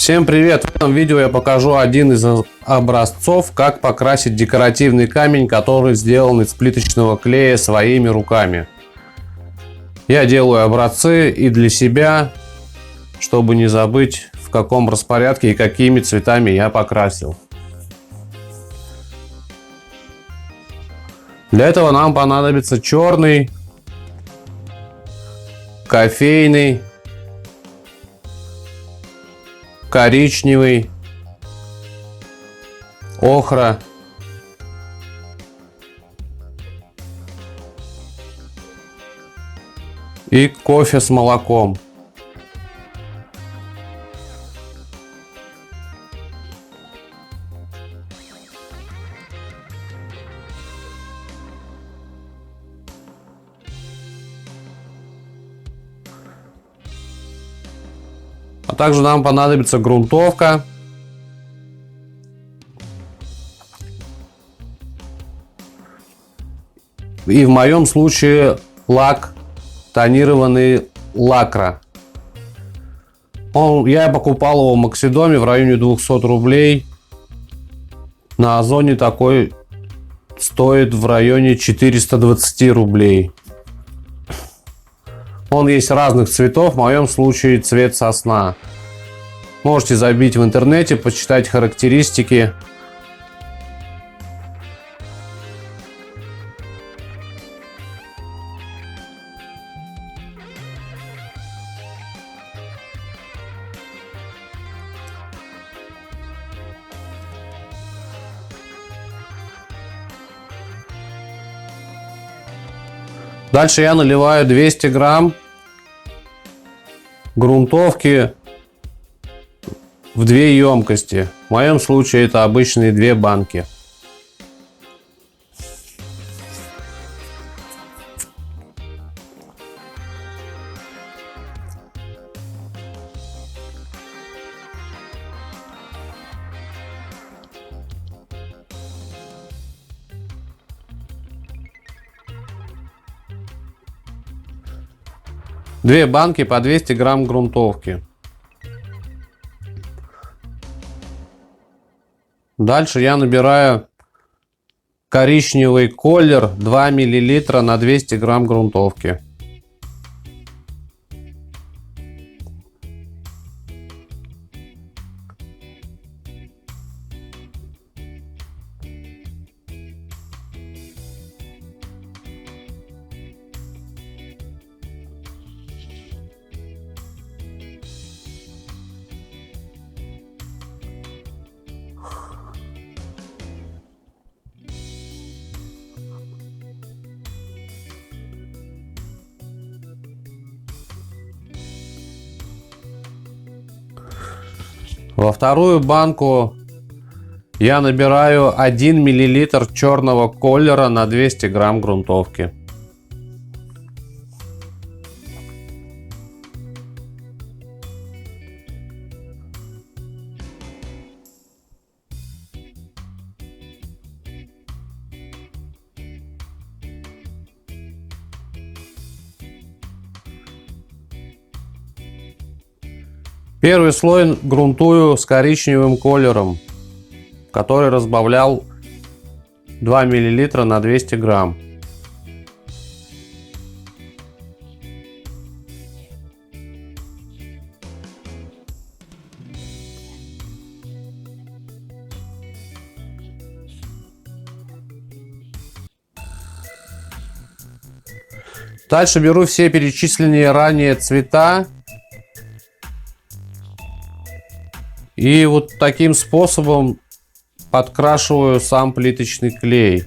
Всем привет! В этом видео я покажу один из образцов, как покрасить декоративный камень, который сделан из плиточного клея своими руками. Я делаю образцы и для себя, чтобы не забыть, в каком распорядке и какими цветами я покрасил. Для этого нам понадобится черный, кофейный, коричневый, охра, и кофе с молоком. А также нам понадобится грунтовка, и в моем случае лак тонированный лакра. Я покупал его в Максидоме в районе 200 рублей. На Озоне такой стоит в районе 420 рублей. Он есть разных цветов, в моем случае цвет сосна. Можете забить в интернете, почитать характеристики. Дальше я наливаю 200 грамм грунтовки в 2 емкости. В моем случае это обычные 2 банки. Две банки по 200 грамм грунтовки. Дальше я набираю коричневый колер 2 мл на 200 грамм грунтовки. Во вторую банку я набираю 1 мл черного колера на 200 грамм грунтовки. Первый слой грунтую с коричневым колером, который разбавлял 2 мл на 200 грамм. Дальше беру все перечисленные ранее цвета. И вот таким способом подкрашиваю сам плиточный клей.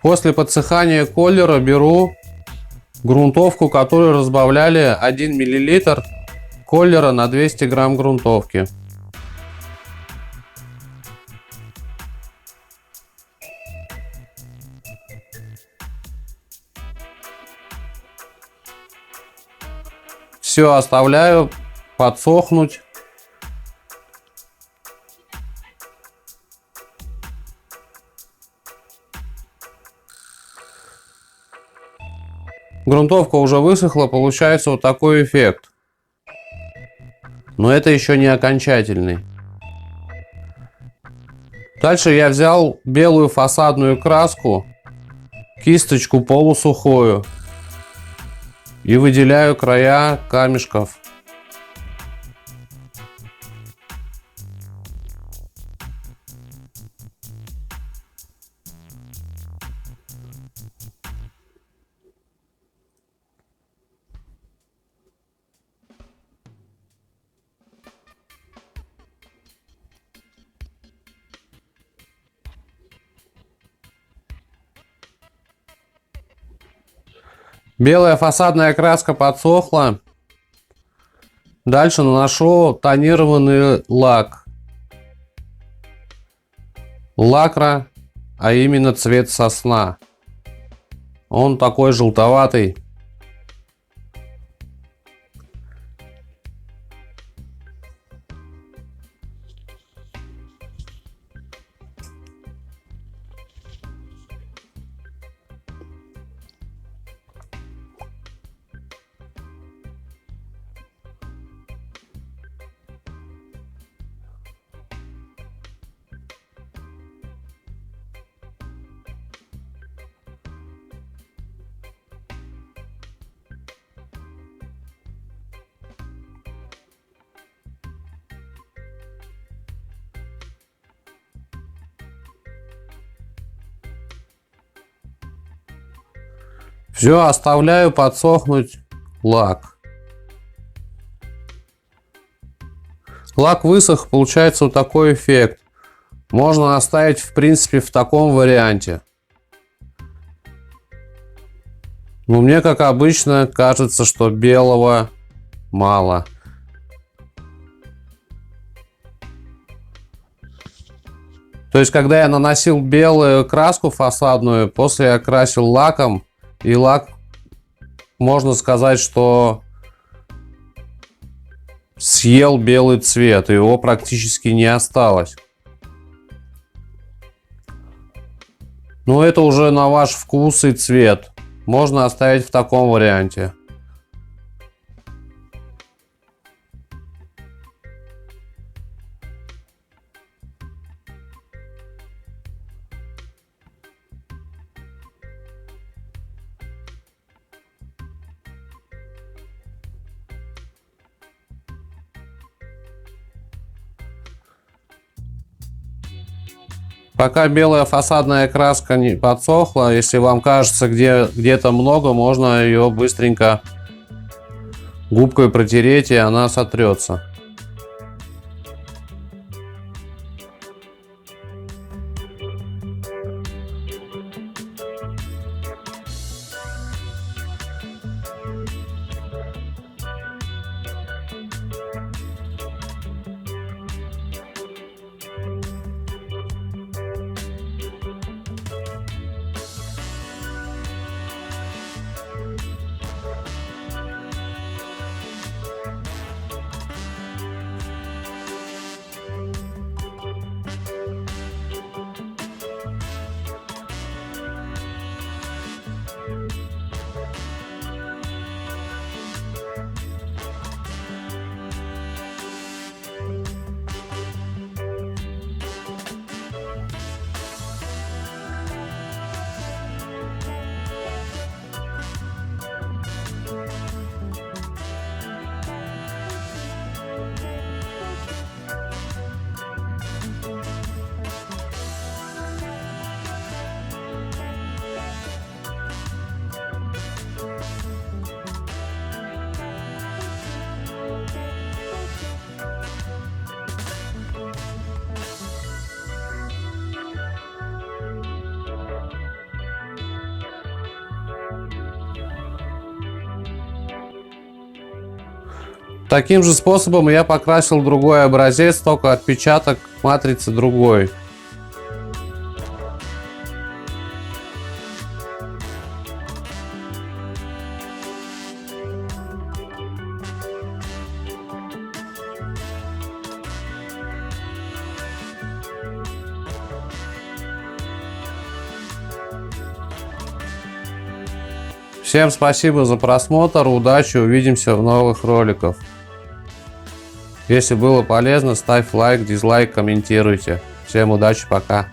После подсыхания колера беру грунтовку, которую разбавляли 1 мл колера на 200 грамм грунтовки. Все оставляю подсохнуть. Грунтовка уже высохла, получается вот такой эффект. Но это еще не окончательный. Дальше я взял белую фасадную краску, кисточку полусухую, и выделяю края камешков. Белая фасадная краска подсохла. Дальше наношу тонированный лак. Лакра, а именно цвет сосна. Он такой желтоватый. Все, оставляю подсохнуть лак. Лак высох, получается вот такой эффект. Можно оставить, в принципе, в таком варианте. Но мне, как обычно, кажется, что белого мало. То есть, когда я наносил белую краску фасадную, после я красил лаком, и лак, можно сказать, что съел белый цвет, и его практически не осталось. Но это уже на ваш вкус и цвет. Можно оставить в таком варианте. Пока белая фасадная краска не подсохла, если вам кажется, где-то много, можно ее быстренько губкой протереть, и она сотрется. Таким же способом я покрасил другой образец, только отпечаток матрицы другой. Всем спасибо за просмотр, удачи, увидимся в новых роликах. Если было полезно, ставь лайк, дизлайк, комментируйте. Всем удачи, пока.